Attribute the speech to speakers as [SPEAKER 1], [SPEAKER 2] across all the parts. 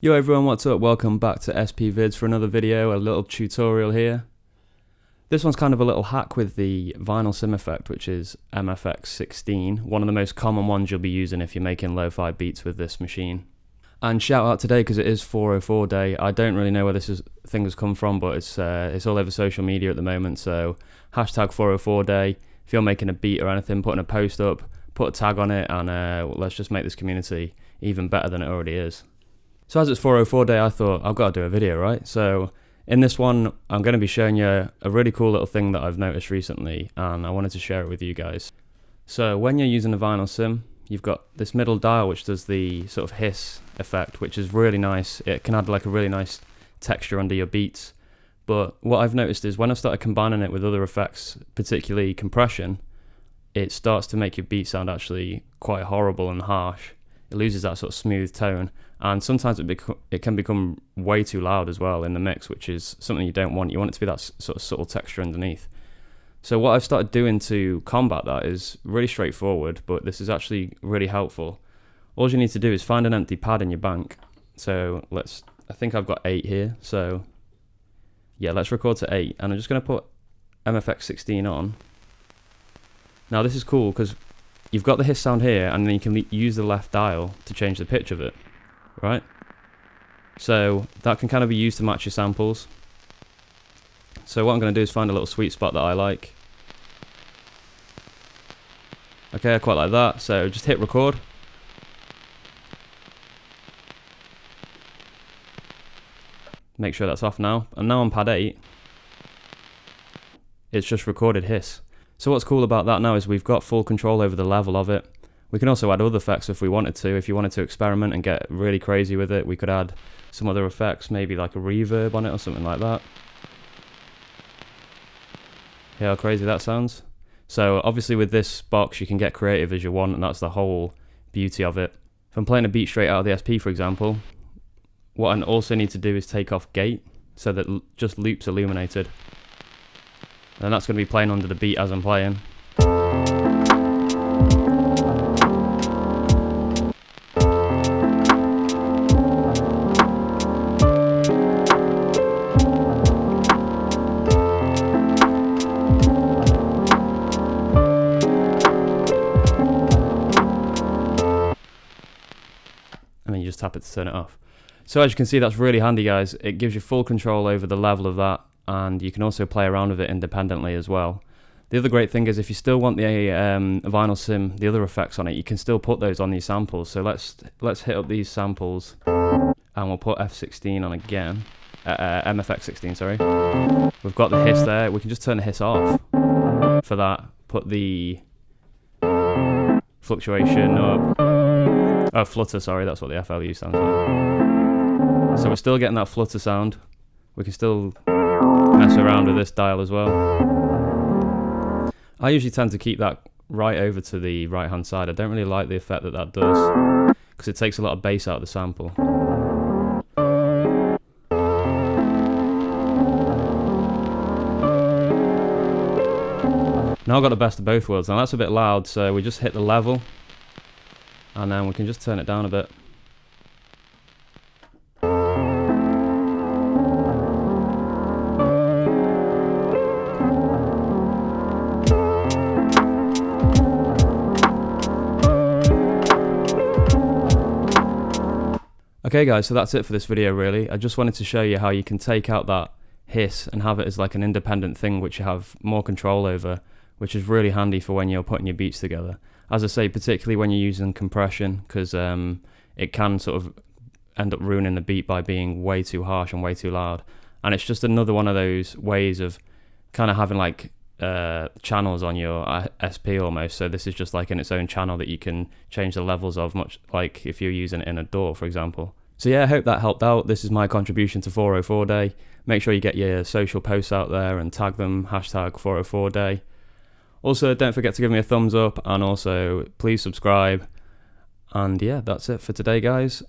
[SPEAKER 1] Yo everyone, what's up? Welcome back to SP Vids for another video, a little tutorial here. This one's kind of a little hack with the Vinyl Sim effect, which is MFX16, one of the most common ones you'll be using if you're making lo-fi beats with this machine. And shout out today because it is 404 day. I don't really know where this thing has come from, but it's all over social media at the moment, so hashtag 404 day. If you're making a beat or anything, putting a post up, put a tag on it, and let's just make this community even better than it already is. So as it's 404 day, I thought I've got to do a video, right? So in this one, I'm going to be showing you a really cool little thing that I've noticed recently, and I wanted to share it with you guys. So when you're using a Vinyl Sim, you've got this middle dial which does the sort of hiss effect, which is really nice. It can add like a really nice texture under your beats. But what I've noticed is when I started combining it with other effects, particularly compression, it starts to make your beat sound actually quite horrible and harsh. It loses that sort of smooth tone, and sometimes it can become way too loud as well in the mix, which is something you don't want. You want it to be that sort of subtle texture underneath. So what I've started doing to combat that is really straightforward, but this is actually really helpful. All you need to do is find an empty pad in your bank. So I think I've got 8 here, so yeah, let's record to 8, and I'm just going to put MFX16 on. Now this is cool because you've got the hiss sound here, and then you can use the left dial to change the pitch of it, right? So that can kind of be used to match your samples. So what I'm going to do is find a little sweet spot that I like. Okay, I quite like that, so just hit record. Make sure that's off now, and now on pad 8, it's just recorded hiss. So what's cool about that now is we've got full control over the level of it. We can also add other effects if we wanted to. If you wanted to experiment and get really crazy with it, we could add some other effects, maybe like a reverb on it or something like that. Hear how crazy that sounds? So obviously with this box you can get creative as you want, and that's the whole beauty of it. If I'm playing a beat straight out of the SP, for example, what I also need to do is take off gate so that just loop's illuminated. And that's going to be playing under the beat as I'm playing. And then you just tap it to turn it off. So as you can see, that's really handy, guys. It gives you full control over the level of that, and you can also play around with it independently as well. The other great thing is if you still want the Vinyl Sim, the other effects on it, you can still put those on these samples. So let's hit up these samples, and we'll put F16 on again, MFX16, sorry. We've got the hiss there. We can just turn the hiss off for that. Put the fluctuation up. Oh, flutter, sorry, that's what the FLU stands for. So we're still getting that flutter sound. We can still mess around with this dial as well. I usually tend to keep that right over to the right hand side. I don't really like the effect that that does because it takes a lot of bass out of the sample. Now I've got the best of both worlds. Now that's a bit loud, so we just hit the level and then we can just turn it down a bit. Okay guys, so that's it for this video really. I just wanted to show you how you can take out that hiss and have it as like an independent thing which you have more control over, which is really handy for when you're putting your beats together. As I say, particularly when you're using compression, because it can sort of end up ruining the beat by being way too harsh and way too loud. And it's just another one of those ways of kind of having like channels on your SP almost. So this is just like in its own channel that you can change the levels of, much like if you're using it in a DAW, for example. So yeah, I hope that helped out. This is my contribution to 404 day. Make sure you get your social posts out there and tag them, hashtag 404 day. Also, don't forget to give me a thumbs up, and also please subscribe. And yeah, that's it for today, guys.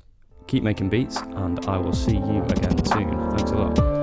[SPEAKER 1] Keep making beats, and I will see you again soon. Thanks a lot.